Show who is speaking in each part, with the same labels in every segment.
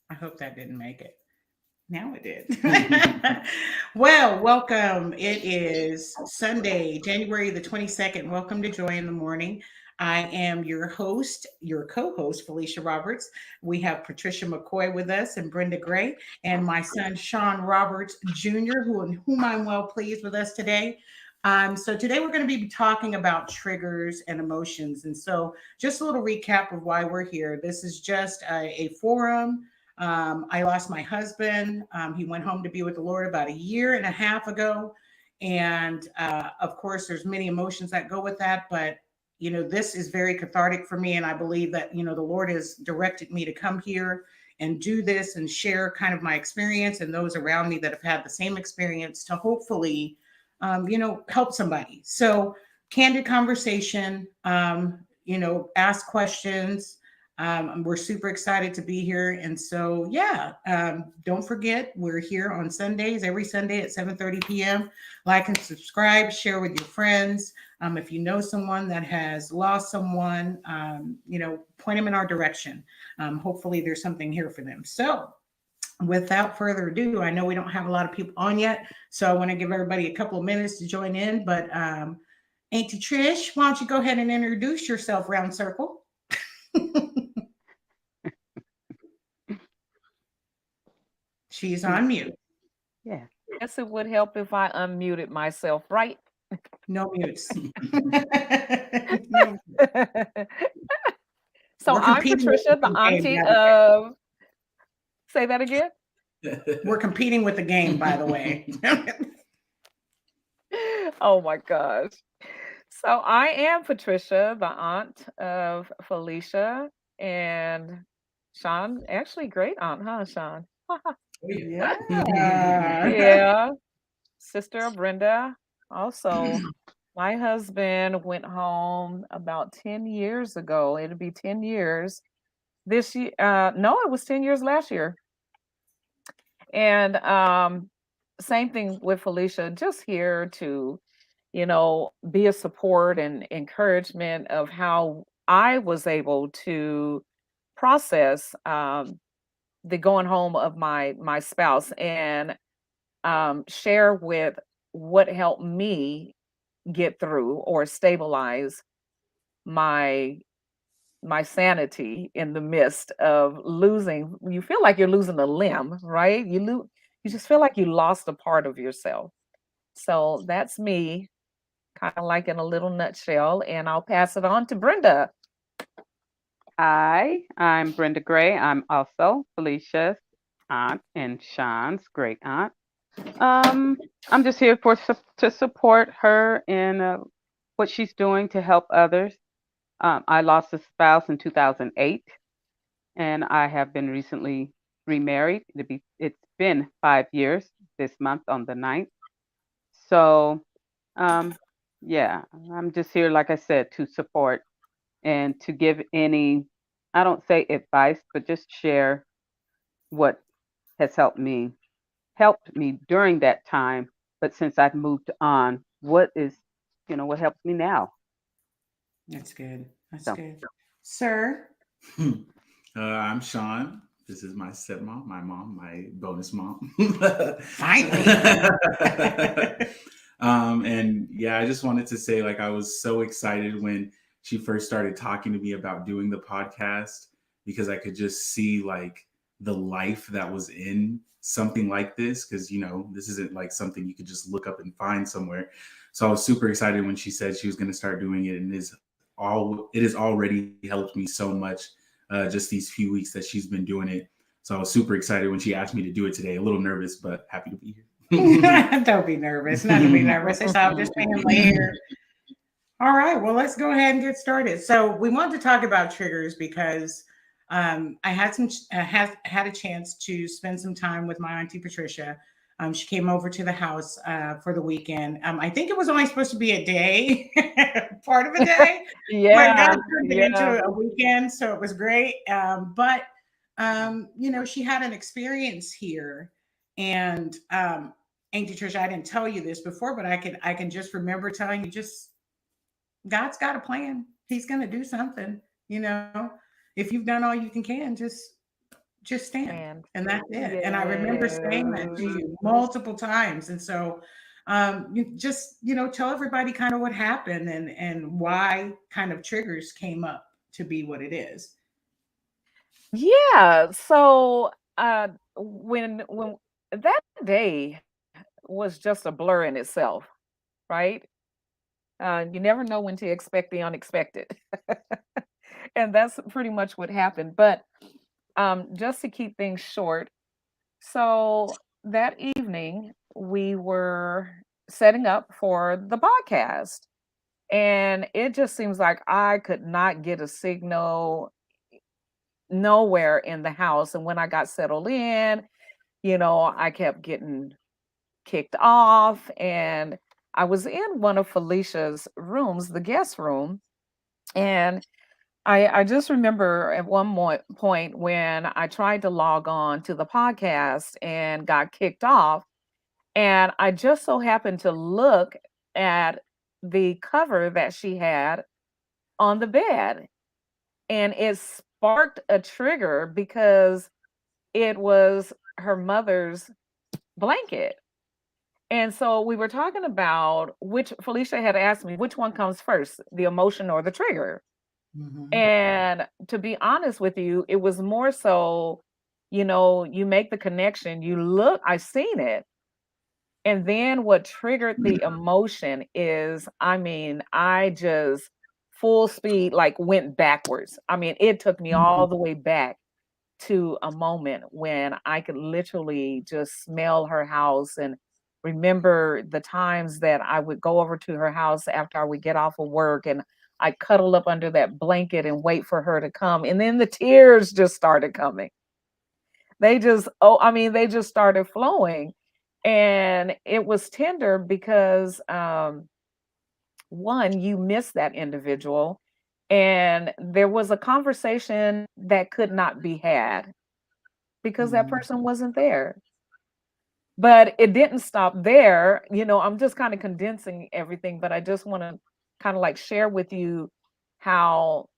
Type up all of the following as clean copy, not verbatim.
Speaker 1: I hope that didn't make it. Now it did. Well, welcome. It is Sunday, January the 22nd. Welcome to Joy in the Morning. I am your host, your co host, Felicia Roberts. We have Patricia McCoy with us and Brenda Gray, and my son, Sean Roberts Jr., whom I'm well pleased with us today. So, today we're going to be talking about triggers and emotions. And so, just a little recap of why we're here. This is just a forum. I lost my husband. He went home to be with the Lord about a year and a half ago. And of course, there's many emotions that go with that. But, this is very cathartic for me. And I believe that, the Lord has directed me to come here and do this and share kind of my experience and those around me that have had the same experience to hopefully, help somebody. So, candid conversation, ask questions. We're super excited to be here. And so, yeah, don't forget, we're here on Sundays, every Sunday at 7:30 p.m. Like and subscribe, share with your friends. If you know someone that has lost someone, point them in our direction. Hopefully, there's something here for them. So, without further ado, I know we don't have a lot of people on yet. So, I want to give everybody a couple of minutes to join in. But, Auntie Trish, why don't you go ahead and introduce yourself, Round Circle? She's on mute.
Speaker 2: Yeah.
Speaker 3: Guess it would help if I unmuted myself, right?
Speaker 1: No mutes. No.
Speaker 3: So
Speaker 1: We're
Speaker 3: I'm
Speaker 1: competing with
Speaker 3: Patricia, the
Speaker 1: the game,
Speaker 3: auntie
Speaker 1: by the way.
Speaker 3: of, say that again.
Speaker 1: We're competing with the game, by the way.
Speaker 3: Oh my gosh. So I am Patricia, the aunt of Felicia and Sean. Actually, great aunt, huh, Sean?
Speaker 1: Yeah.
Speaker 3: Yeah, sister of Brenda. Also, my husband went home about 10 years ago. It'll be 10 years this year. No, it was 10 years last year. And same thing with Felicia, just here to, be a support and encouragement of how I was able to process the going home of my spouse and share with what helped me get through or stabilize my my sanity in the midst of losing. You feel like you're losing a limb, right? You just feel like you lost a part of yourself. So that's me, kind of like in a little nutshell, and I'll pass it on to Brenda.
Speaker 2: Hi, I'm Brenda Gray. I'm also Felicia's aunt and Sean's great aunt. Um, I'm just here to support her in what she's doing to help others. I lost a spouse in 2008, and I have been recently remarried. It's been 5 years this month on the 9th. So, um, yeah, I'm just here, like I said, to support and to give any, I don't say advice, but just share what has helped me during that time. But since I've moved on, what helps me now?
Speaker 1: That's good. That's
Speaker 2: So,
Speaker 1: good. Sir,
Speaker 4: I'm Sean. This is my stepmom, my mom, my bonus mom.
Speaker 1: finally.
Speaker 4: And yeah, I just wanted to say, like, I was so excited when she first started talking to me about doing the podcast because I could just see like the life that was in something like this. Because this isn't like something you could just look up and find somewhere. So I was super excited when she said she was going to start doing it, and it has already helped me so much just these few weeks that she's been doing it. So I was super excited when she asked me to do it today. A little nervous, but happy to be here.
Speaker 1: Don't be nervous. Not to be nervous. It's all just family here. All right. Well, let's go ahead and get started. So we want to talk about triggers because I had had a chance to spend some time with my auntie Patricia. She came over to the house for the weekend. I think it was only supposed to be a day, part of a day, but God
Speaker 3: Yeah,
Speaker 1: turned it
Speaker 3: yeah.
Speaker 1: into a weekend, so it was great. But she had an experience here, and Auntie Tricia, I didn't tell you this before, but I can just remember telling you, just God's got a plan. He's going to do something. You know, if you've done all you can, just just stand.
Speaker 3: And
Speaker 1: And that's it. And I remember saying that to
Speaker 3: yes.
Speaker 1: you multiple times. And so you just, tell everybody kind of what happened and why kind of triggers came up to be what it is.
Speaker 3: Yeah. So when that day was just a blur in itself, right? You never know when to expect the unexpected. And that's pretty much what happened. But just to keep things short, so that evening we were setting up for the podcast. And it just seems like I could not get a signal nowhere in the house. And when I got settled in, I kept getting kicked off. And I was in one of Felicia's rooms, the guest room. And I just remember at one point when I tried to log on to the podcast and got kicked off. And I just so happened to look at the cover that she had on the bed. And it sparked a trigger because it was her mother's blanket. And so we were talking about which Felicia had asked me, which one comes first, the emotion or the trigger?
Speaker 1: Mhm.
Speaker 3: And to be honest with you, it was more so, you make the connection, you look, I seen it. And then what triggered the emotion is, I mean, I just full speed, like went backwards. I mean, it took me all the way back to a moment when I could literally just smell her house and remember the times that I would go over to her house after I would get off of work and I'd cuddle up under that blanket and wait for her to come. And then the tears just started coming. They just started flowing. And it was tender because one, you miss that individual. And there was a conversation that could not be had because that
Speaker 1: Mhm.
Speaker 3: person wasn't there. But it didn't stop there. I'm just kind of condensing everything, but I just want to kind of like share with you how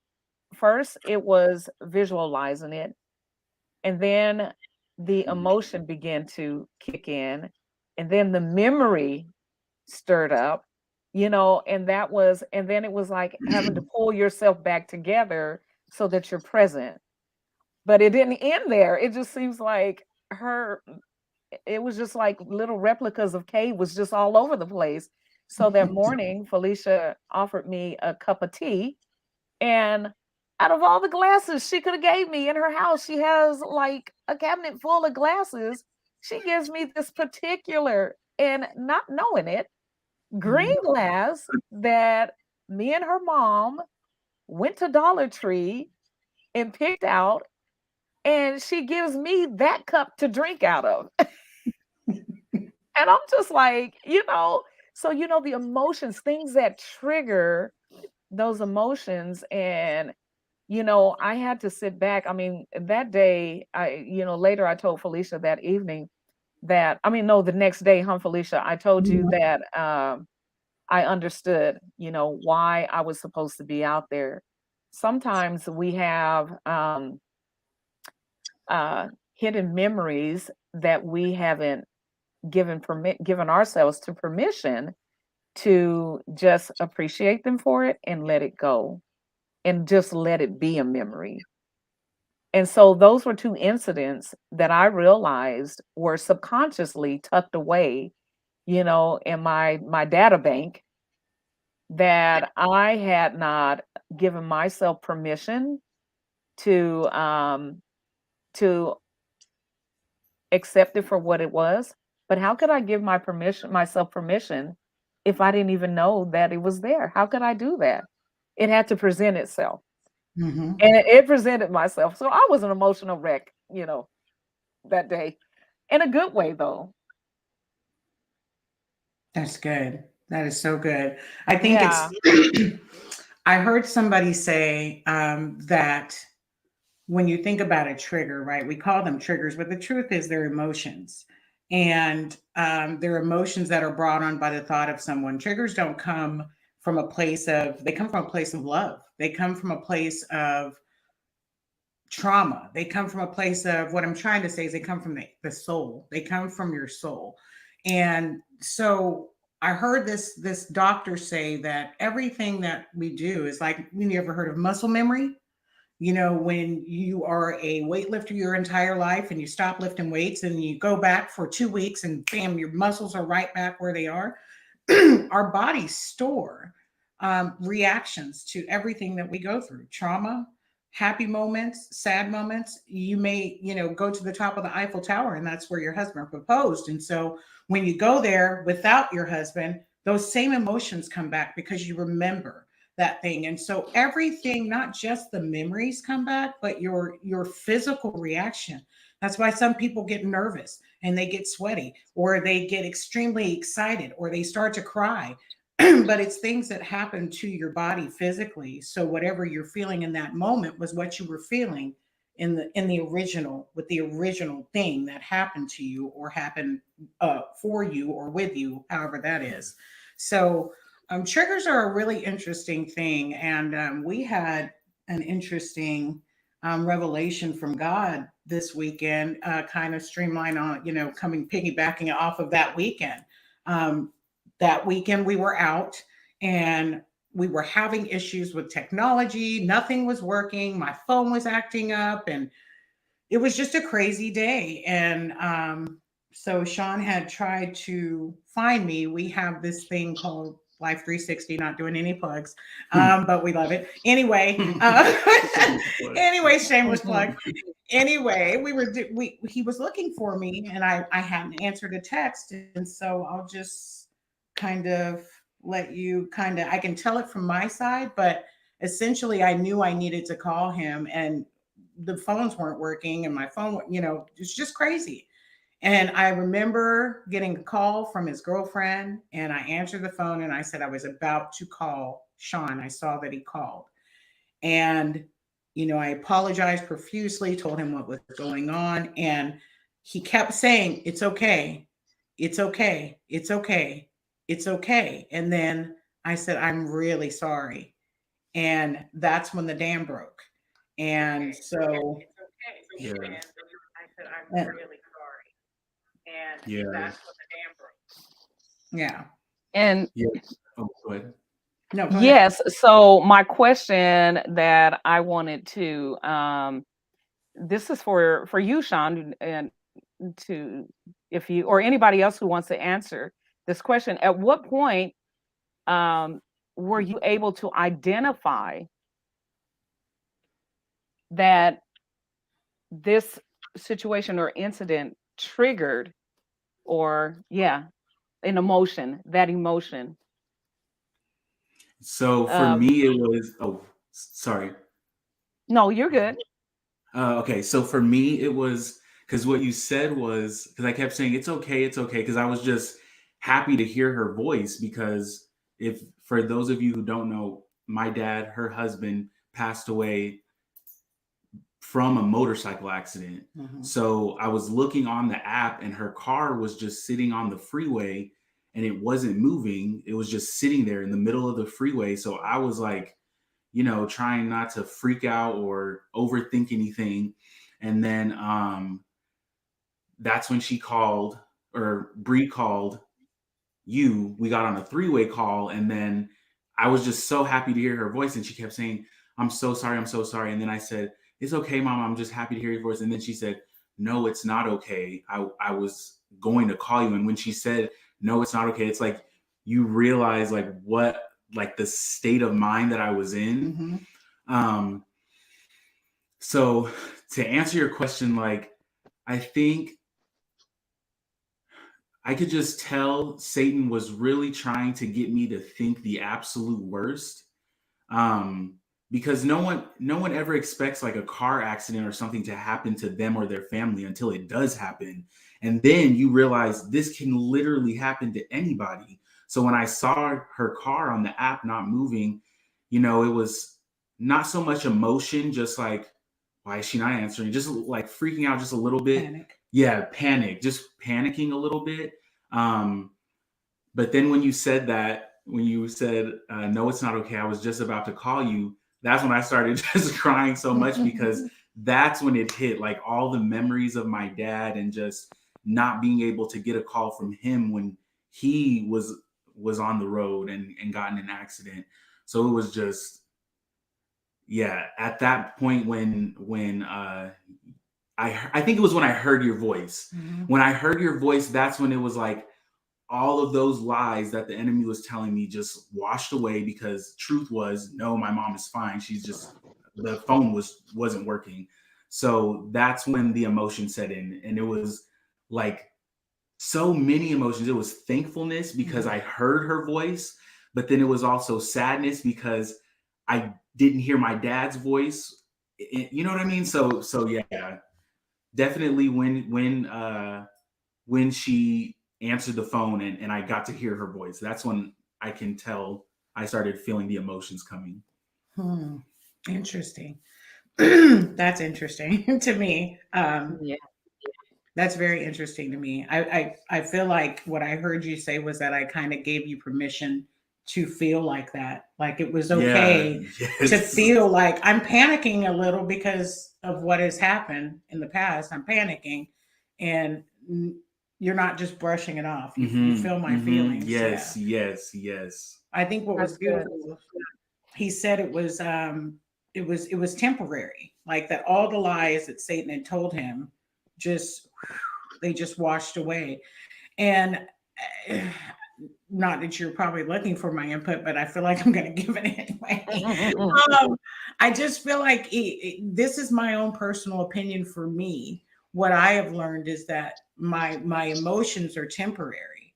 Speaker 3: first it was visualizing it, and then the emotion began to kick in, and then the memory stirred up, and then it was like having to pull yourself back together so that you're present. But it didn't end there. It just seems like her it was just like little replicas of Kay was just all over the place. So that morning, Felicia offered me a cup of tea, and out of all the glasses she could have gave me in her house, she has like a cabinet full of glasses. She gives me this particular, and not knowing it, green
Speaker 1: Mhm.
Speaker 3: glass that me and her mom went to Dollar Tree and picked out, and she gives me that cup to drink out of. And I'm just like, so the emotions, things that trigger those emotions. And I had to sit back. I mean, that day, later I told Felicia that evening that, I mean, no, the next day, Felicia, I told you that I understood, why I was supposed to be out there. Sometimes we have hidden memories that we haven't given ourselves to permission to just appreciate them for it and let it go and just let it be a memory. And so those were two incidents that I realized were subconsciously tucked away, in my data bank, that I had not given myself permission to accept it for what it was. But how could I give myself permission if I didn't even know that it was there? How could I do that? It had to present itself.
Speaker 1: Mhm.
Speaker 3: And it presented myself. So I was an emotional wreck, that day. In a good way though.
Speaker 1: That's good. That is so good. I think
Speaker 3: Yeah.
Speaker 1: it's, I heard somebody say that when you think about a trigger, right, we call them triggers, but the truth is they're emotions. And they're emotions that are brought on by the thought of someone. Triggers don't come from a place of, they come from a place of love. They come from a place of trauma. They come from a place of, what I'm trying to say is, they come from the soul. They come from your soul. And so I heard this doctor say that everything that we do is like, when you ever heard of muscle memory? You know, when you are a weightlifter your entire life and you stop lifting weights and you go back for 2 weeks and bam, your muscles are right back where they are. Our bodies store reactions to everything that we go through: trauma, happy moments, sad moments. You may, go to the top of the Eiffel Tower and that's where your husband proposed. And so when you go there without your husband, those same emotions come back because you remember that thing. And so everything, not just the memories come back, but your physical reaction. That's why some people get nervous and they get sweaty, or they get extremely excited, or they start to cry. But it's things that happen to your body physically. So whatever you're feeling in that moment was what you were feeling in the original, with the original thing that happened to you, or happened for you or with you, however that is. So triggers are a really interesting thing, and we had an interesting revelation from God this weekend, kind of streamline on, coming piggybacking off of that weekend. That weekend we were out and we were having issues with technology. Nothing was working. My phone was acting up, and it was just a crazy day. And so Sean had tried to find me. We have this thing called Life 360, not doing any plugs, but we love it. Anyway, anyway, shameless plug. Anyway, he was looking for me, and I hadn't answered a text. And so I'll just kind of let you I can tell it from my side, but essentially I knew I needed to call him, and the phones weren't working, and my phone, it's just crazy. And I remember getting a call from his girlfriend, and I answered the phone and I said I was about to call Sean. I saw that he called. And, I apologized profusely, told him what was going on. And he kept saying, "It's okay. It's okay. It's okay. It's okay." And then I said, "I'm really sorry." And that's when the dam broke. And so,
Speaker 4: Yeah.
Speaker 1: and I said, "I'm really sorry." And
Speaker 4: Yeah.
Speaker 1: that's when the dam broke. Yeah.
Speaker 3: And
Speaker 4: Yeah. Oh, go ahead.
Speaker 1: No, go ahead.
Speaker 3: yes, so my question that I wanted to this is for you, Sean, and to, if you or anybody else who wants to answer this question. At what point were you able to identify that this situation or incident triggered, or an emotion, that emotion?
Speaker 4: So for
Speaker 3: Um,
Speaker 4: me, it was, oh, sorry.
Speaker 3: no, you're good.
Speaker 4: Okay. So for me, it was, because what you said was, because I kept saying, it's okay, because I was just happy to hear her voice. Because if, for those of you who don't know, my dad, her husband, passed away from a motorcycle accident.
Speaker 1: Mhm.
Speaker 4: So I was looking on the app, and her car was just sitting on the freeway, and it wasn't moving. It was just sitting there in the middle of the freeway. So I was like, trying not to freak out or overthink anything. And then that's when she called, or Bree called you. We got on a three-way call, and then I was just so happy to hear her voice. And she kept saying, "I'm so sorry, I'm so sorry." And then I said, "It's okay, Mom. I'm just happy to hear your voice." And then she said, "No, it's not okay. I was going to call you." And when she said, "No, it's not okay," it's like you realize like what, like the state of mind that I was in.
Speaker 1: Mhm.
Speaker 4: So to answer your question, like, I think I could just tell Satan was really trying to get me to think the absolute worst. Um, because no one ever expects like a car accident or something to happen to them or their family until it does happen. And then you realize this can literally happen to anybody. So when I saw her car on the app not moving, it was not so much emotion, just like, why is she not answering? Just like freaking out just a little bit.
Speaker 1: Panic.
Speaker 4: Yeah, panic, just panicking a little bit. Um, but then when you said that, when you said, "No, it's not okay, I was just about to call you," that's when I started just crying so much, because that's when it hit, like all the memories of my dad and just not being able to get a call from him when he was on the road and got in an accident. So it was just, yeah, at that point when I think it was when I heard your voice.
Speaker 1: Mhm.
Speaker 4: When I heard your voice, that's when it was like all of those lies that the enemy was telling me just washed away, because truth was, no, my mom is fine. She's just, the phone wasn't working. So that's when the emotion set in, and it was like so many emotions. It was thankfulness because I heard her voice, but then it was also sadness because I didn't hear my dad's voice. You know what I mean? So yeah, definitely when she answered the phone and I got to hear her voice, that's when I can tell I started feeling the emotions coming.
Speaker 1: Interesting. That's interesting to me.
Speaker 3: Yeah.
Speaker 1: That's very interesting to me. I feel like what I heard you say was that I kind of gave you permission to feel like that. Like it was
Speaker 4: Yeah,
Speaker 1: okay to
Speaker 4: yes.
Speaker 1: feel like I'm panicking a little because of what has happened in the past. I'm panicking, and you're not just brushing it off. You feel my feelings. Yeah.
Speaker 4: Yes, yes, yes.
Speaker 1: I think what was
Speaker 3: That's good.
Speaker 1: beautiful, he said it was temporary. Like that all the lies that Satan had told him just they just washed away. And uh, not that you're probably looking for my input, but I feel like I'm going to give it anyway. um, I just feel like this is my own personal opinion for me. What I have learned is that my emotions are temporary.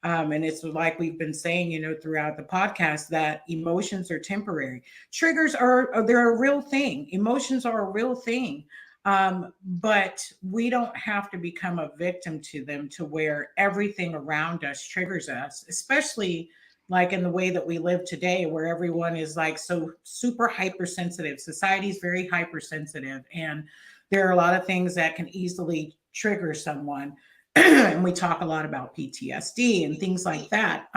Speaker 1: And it's like we've been saying, throughout the podcast, that emotions are temporary. Triggers they're a real thing. Emotions are a real thing. But we don't have to become a victim to them to where everything around us triggers us, especially like in the way that we live today, where everyone is like so super hypersensitive. Society is very hypersensitive, and there are a lot of things that can easily trigger someone. And we talk a lot about PTSD and things like that.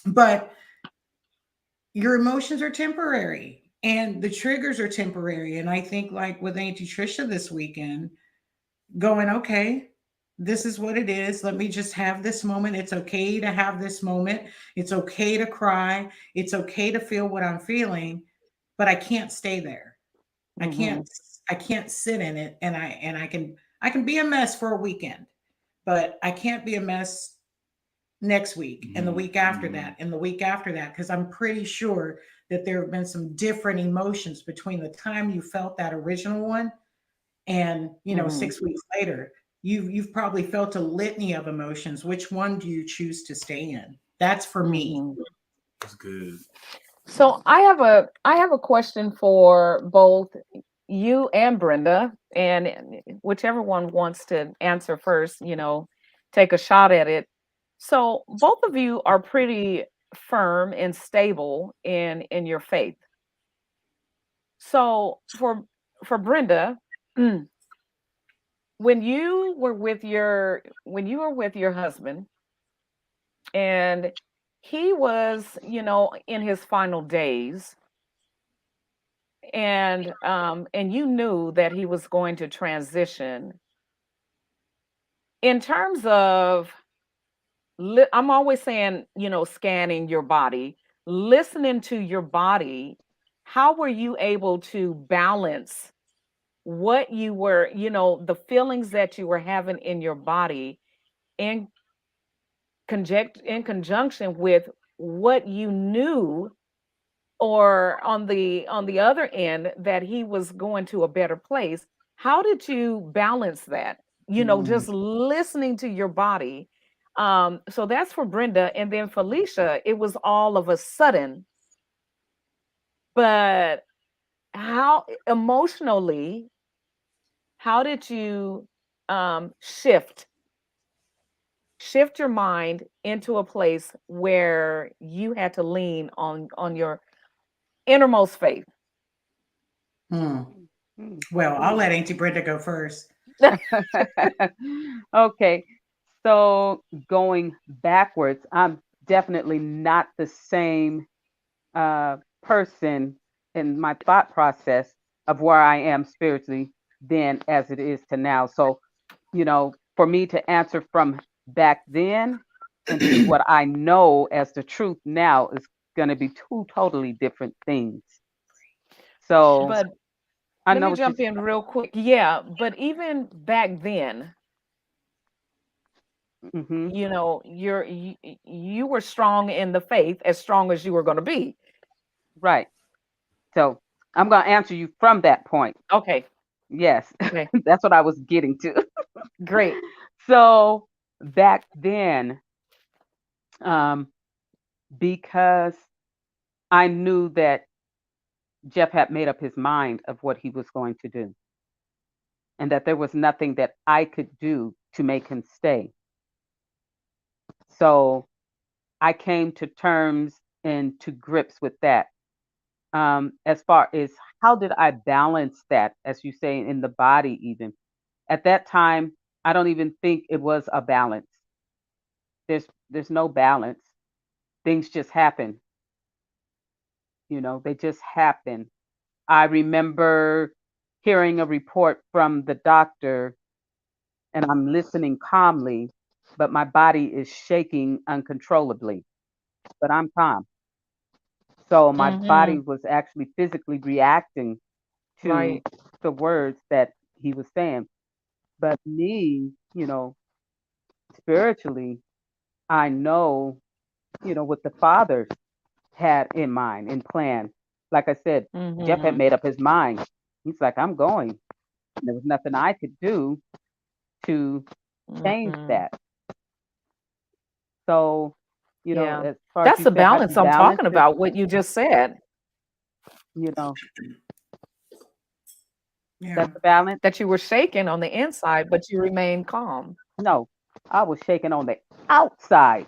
Speaker 1: But your emotions are temporary and the triggers are temporary. And I think, like with Auntie Trisha this weekend, going, okay, this is what it is. Let me just have this moment. It's okay to have this moment. It's okay to cry. It's okay to feel what I'm feeling, but I can't stay there. I can't
Speaker 3: Mhm.
Speaker 1: I can't sit in it, and I can be a mess for a weekend, but I can't be a mess next week and the week after that and the week after that, because I'm pretty sure that there have been some different emotions between the time you felt that original one and
Speaker 3: Mhm.
Speaker 1: 6 weeks later. You've probably felt a litany of emotions. Which one do you choose to stay in? That's for me.
Speaker 3: Mhm.
Speaker 4: That's good.
Speaker 3: So I have a question for both you and Brenda, and whichever one wants to answer first, take a shot at it. So both of you are pretty firm and stable in your faith. So for Brenda, when you were with your husband and he was, in his final days, and you knew that he was going to transition in terms of I'm always saying, scanning your body, listening to your body. How were you able to balance what you were, the feelings that you were having in your body in conjunction with what you knew, or on the other end, that he was going to a better place? How did you balance that,
Speaker 4: Mm.
Speaker 3: just listening to your body? So that's for Brenda. And then Felicia, it was all of a sudden, but how emotionally, how did you shift your mind into a place where you had to lean on your innermost faith?
Speaker 1: Hmm.
Speaker 2: Mm.
Speaker 1: Well, I'll let Auntie Brenda go first.
Speaker 2: Okay, so going backwards, I'm definitely not the same person in my thought process of where I am spiritually then as it is to now. So, for me to answer from back then into what I know as the truth now is going to be two totally different things. So
Speaker 3: But
Speaker 2: I
Speaker 3: let
Speaker 2: know
Speaker 3: me
Speaker 2: what you're
Speaker 3: jump in real quick. Yeah, but even back then,
Speaker 2: hmm
Speaker 3: you were strong in the faith, as strong as you were going to be.
Speaker 2: right. So I'm going to answer you from that point.
Speaker 3: Okay.
Speaker 2: Yes,
Speaker 3: Okay.
Speaker 2: that's what I was getting to.
Speaker 3: Great.
Speaker 2: So back then, um, because I knew that Jeff had made up his mind of what he was going to do, and that there was nothing that I could do to make him stay. So I came to terms and to grips with that. As far as how did I balance that, as you say, in the body, even at that time, I don't even think it was a balance. There's no balance. Things just happen. They just happen. I remember hearing a report from the doctor, and I'm listening calmly, but my body is shaking uncontrollably, but I'm calm. So my body
Speaker 3: Mm-hmm.
Speaker 2: was actually physically reacting to
Speaker 3: Right.
Speaker 2: the words that he was saying. But me, spiritually, I know, what the Father had in mind and planned. Like I said, Jeff had
Speaker 3: Mm-hmm.
Speaker 2: made up his mind. He's like, I'm going. There was nothing I could do to change
Speaker 3: Mm-hmm.
Speaker 2: that. So,
Speaker 3: Yeah.
Speaker 2: as far as
Speaker 3: That's
Speaker 2: you
Speaker 3: the
Speaker 2: said, how do
Speaker 3: balance
Speaker 2: you
Speaker 3: I'm
Speaker 2: balance
Speaker 3: talking
Speaker 2: it?
Speaker 3: about, what you just said,
Speaker 2: You know,
Speaker 1: Yeah.
Speaker 2: that's the balance.
Speaker 3: that you were shaking on the inside, but you remained calm.
Speaker 2: No, I was shaking on the outside.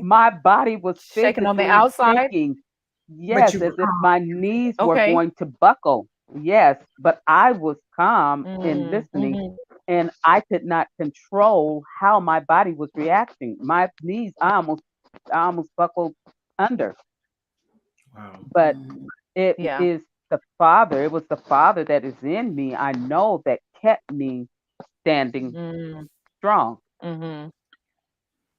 Speaker 2: My body was
Speaker 3: Shaking on the
Speaker 2: physically
Speaker 3: outside.
Speaker 2: shaking.
Speaker 1: But
Speaker 2: Yes,
Speaker 1: you
Speaker 2: as
Speaker 1: were
Speaker 2: if
Speaker 1: calm.
Speaker 2: my knees were
Speaker 3: Okay.
Speaker 2: going to buckle. Yes, but I was calm and listening,
Speaker 3: Mm-hmm.
Speaker 2: and I could not control how my body was reacting. My knees, I almost buckled under.
Speaker 4: Wow.
Speaker 2: But
Speaker 1: Mhm.
Speaker 2: it
Speaker 3: Yeah.
Speaker 2: is the Father. It was the Father that is in me. I know that kept me standing
Speaker 3: Mm-hmm.
Speaker 2: strong.
Speaker 3: Mm-hmm.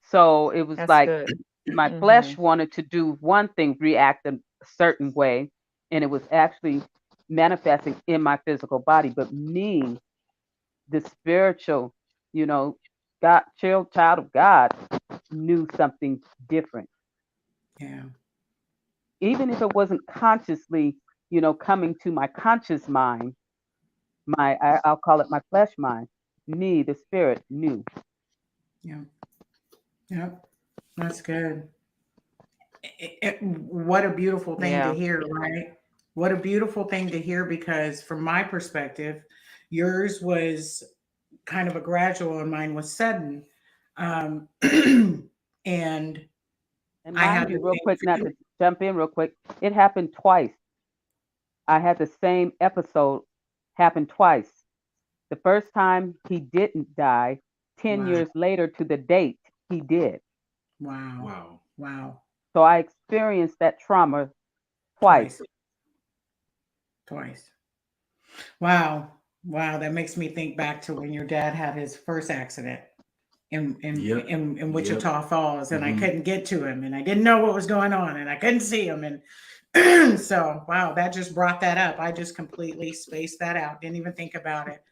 Speaker 2: So it was
Speaker 3: That's
Speaker 2: like
Speaker 3: good.
Speaker 2: my
Speaker 3: Mm-hmm.
Speaker 2: flesh wanted to do one thing, react a certain way, and it was actually manifesting in my physical body. But me, the spiritual, you know, God, child of God, knew something different.
Speaker 1: Yeah.
Speaker 2: Even if it wasn't consciously, coming to my conscious mind, I'll call it my flesh mind. Me, the spirit, knew.
Speaker 1: Yeah. Yep. That's good. What a beautiful thing to
Speaker 3: Yeah.
Speaker 1: hear, right? What a beautiful thing to hear because, from my perspective, yours was kind of a gradual and mine was sudden. Um, and
Speaker 2: And
Speaker 1: I
Speaker 2: mind
Speaker 1: had
Speaker 2: you,
Speaker 1: the
Speaker 2: real
Speaker 1: same
Speaker 2: quick,
Speaker 1: for
Speaker 2: not
Speaker 1: you.
Speaker 2: to jump in real quick, it happened twice. I had the same episode happen twice. The first time he didn't die, 10
Speaker 1: Wow.
Speaker 2: years later to the date, he did.
Speaker 1: Wow.
Speaker 4: Wow.
Speaker 1: Wow.
Speaker 2: So I experienced that trauma twice.
Speaker 1: Twice. Twice. Wow. Wow. That makes me think back to when your dad had his first accident
Speaker 4: Yep.
Speaker 1: in
Speaker 4: Yep.
Speaker 1: Wichita Falls, and I
Speaker 4: Hmm.
Speaker 1: couldn't get to him, and I didn't know what was going on, and I couldn't see him, and so wow, that just brought that up. I just completely spaced that out. Didn't even think about it.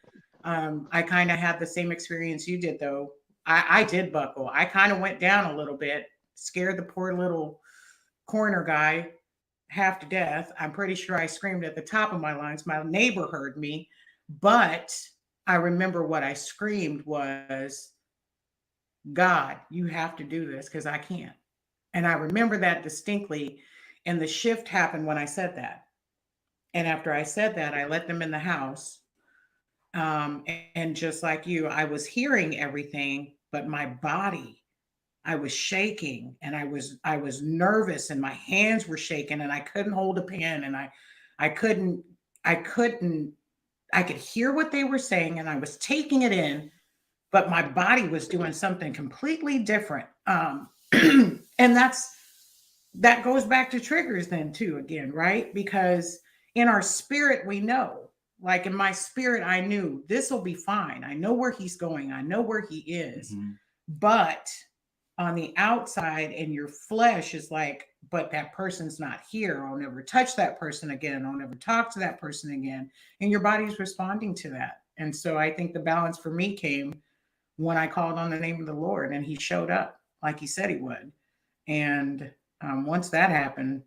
Speaker 1: I kind of had the same experience you did, though. I did buckle. I kind of went down a little bit, scared the poor little corner guy half to death. I'm pretty sure I screamed at the top of my lungs. My neighbor heard me, but I remember what I screamed was, God, you have to do this because I can't. And I remember that distinctly. And the shift happened when I said that. And after I said that, I let them in the house. And just like you, I was hearing everything, but my body, I was shaking and I was nervous and my hands were shaking and I couldn't hold a pen and I couldn't I couldn't I could hear what they were saying and I was taking it in, but my body was doing something completely different. And that goes back to triggers then too again, right? Because in our spirit, we know. Like in my spirit, I knew this will be fine. I know where he's going. I know where he is.
Speaker 4: Mhm.
Speaker 1: But on the outside, and your flesh is like, but that person's not here. I'll never touch that person again. I'll never talk to that person again. And your body's responding to that. And so I think the balance for me came when I called on the name of the Lord and he showed up like he said he would. And once that happened,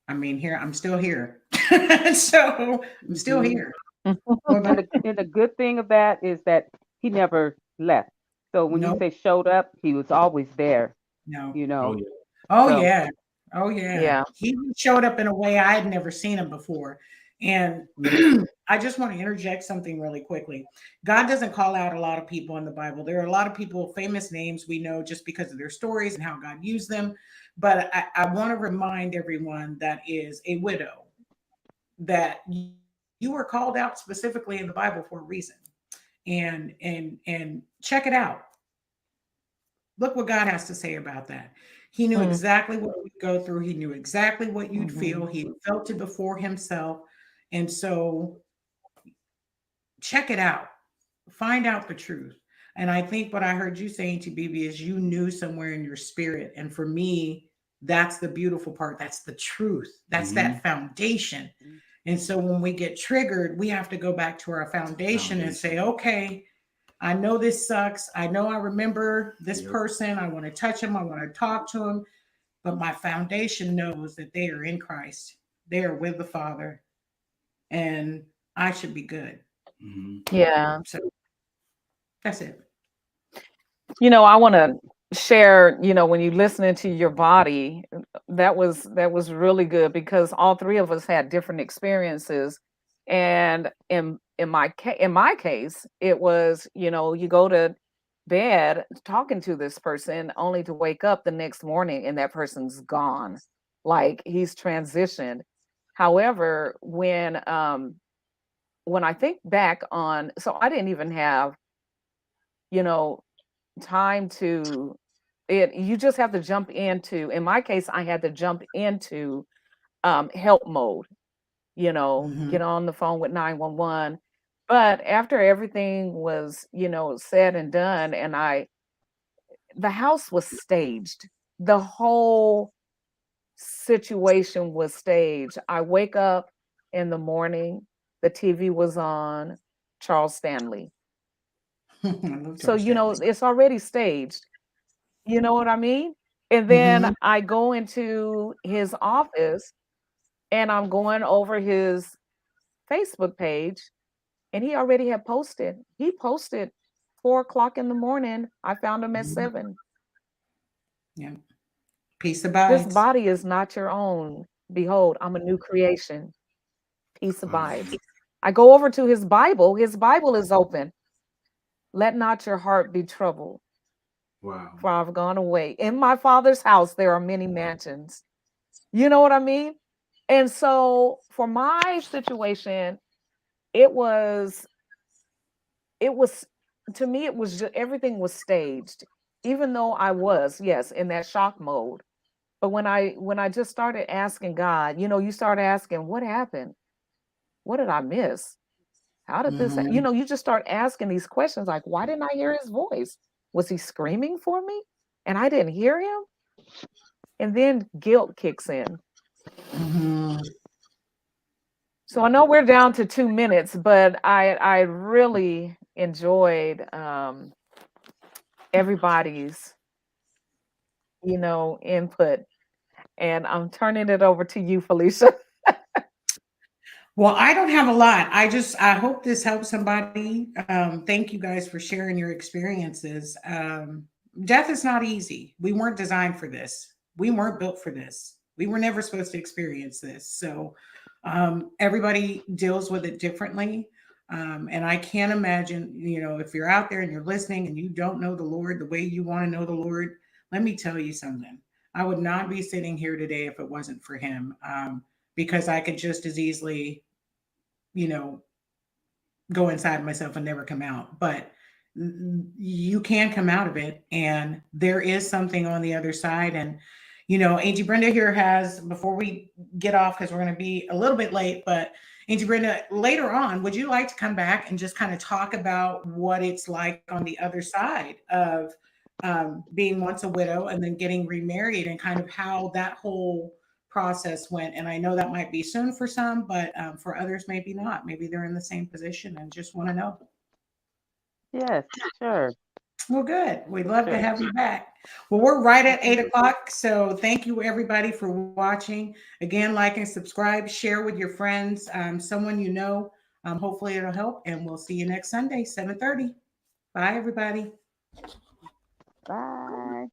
Speaker 1: I mean, here, I'm still here. So I'm still
Speaker 2: Mhm.
Speaker 1: here. What
Speaker 2: And
Speaker 1: about
Speaker 2: the good thing of that is that he never left. So when you
Speaker 1: no,
Speaker 2: say showed up, he was always there,
Speaker 1: no.
Speaker 2: you
Speaker 4: Oh
Speaker 2: know.
Speaker 4: yeah.
Speaker 1: Oh
Speaker 2: So
Speaker 1: yeah. Oh yeah.
Speaker 3: Yeah.
Speaker 1: He showed up in a way I had never seen him before. And
Speaker 2: mm,
Speaker 1: I just want to interject something really quickly. God doesn't call out a lot of people in the Bible. There are a lot of people, famous names we know just because of their stories and how God used them. But I want to remind everyone that is a widow that you were called out specifically in the Bible for a reason. And check it out. Look what God has to say about that. He knew
Speaker 3: Mm,
Speaker 1: exactly what you'd go through. He knew exactly what you'd
Speaker 2: mhm.
Speaker 1: feel. He felt it before himself. And so check it out. Find out the truth. And I think what I heard you saying to BB is you knew somewhere in your spirit. And for me, that's the beautiful part. That's the truth. That's that
Speaker 4: Mhm.
Speaker 1: foundation.
Speaker 2: Mm.
Speaker 1: And so when we get triggered, we have to go back to our foundation and say,
Speaker 4: Foundation.
Speaker 1: okay, I know this sucks. I know I remember this
Speaker 4: Yep.
Speaker 1: person. I want to touch him. I want to talk to him. But my foundation knows that they are in Christ. They are with the Father. And I should be good.
Speaker 4: Mhm.
Speaker 3: yeah.
Speaker 1: So that's it.
Speaker 3: I want to share, when you listening to your body, that was really good because all three of us had different experiences. And in my case, it was, you go to bed talking to this person only to wake up the next morning and that person's gone. Like he's transitioned. However, when I think back on, so I didn't even have, you know, time to it. You just have to jump into, in my case, I had to jump into help mode,
Speaker 1: Mhm.
Speaker 3: get on the phone with 911. But after everything was, said and done, and the house was staged. The whole situation was staged. I wake up in the morning, the TV was on, Charles Stanley.
Speaker 1: I love
Speaker 3: So,
Speaker 1: Charles Stanley.
Speaker 3: it's already staged. You know what I mean? And then
Speaker 1: Mhm.
Speaker 3: I go into his office and I'm going over his Facebook page and he already had posted. He posted 4 o'clock in the morning. I found him at
Speaker 1: Mhm.
Speaker 3: 7.
Speaker 1: Yeah. Peace
Speaker 3: This
Speaker 1: abides.
Speaker 3: body is not your own. Behold, I'm a new creation. Peace
Speaker 4: Wow.
Speaker 3: abides. I go over to his Bible. His Bible is open. Let not your heart be troubled,
Speaker 4: Wow.
Speaker 3: for I've gone away. In my father's house, there are many mansions. You know what I mean? And so for my situation, it was, it was, to me, it was just, everything was staged, even though I was, yes, in that shock mode. But when I just started asking God, you start asking, what happened? What did I miss? How did this,
Speaker 1: Mhm.
Speaker 3: you just start asking these questions like, why didn't I hear his voice? Was he screaming for me? And I didn't hear him? And then guilt kicks in.
Speaker 1: Mhm.
Speaker 3: So I know we're down to 2 minutes, but I really enjoyed everybody's, input. And I'm turning it over to you, Felicia.
Speaker 1: Well, I don't have a lot. I hope this helps somebody. Thank you guys for sharing your experiences. Death is not easy. We weren't designed for this. We weren't built for this. We were never supposed to experience this. So everybody deals with it differently. And I can't imagine, if you're out there and you're listening and you don't know the Lord the way you want to know the Lord, let me tell you something. I would not be sitting here today if it wasn't for Him. Because I could just as easily, you know, go inside myself and never come out. But you can come out of it, and there is something on the other side. And Auntie Brenda here has, before we get off, because we're going to be a little bit late, but Auntie Brenda, later on, would you like to come back and just kind of talk about what it's like on the other side of being once a widow and then getting remarried, and kind of how that whole process went? And I know that might be soon for some, but for others, maybe not. Maybe they're in the same position and just want to know.
Speaker 2: Yes, sure,
Speaker 1: Well, good. We'd love to
Speaker 2: sure.
Speaker 1: have you back. Well, we're right at 8 o'clock. So thank you, everybody, for watching. Again, like and subscribe, share with your friends, someone you know. Hopefully it'll help. And we'll see you next Sunday, 7:30. Bye, everybody.
Speaker 2: Bye.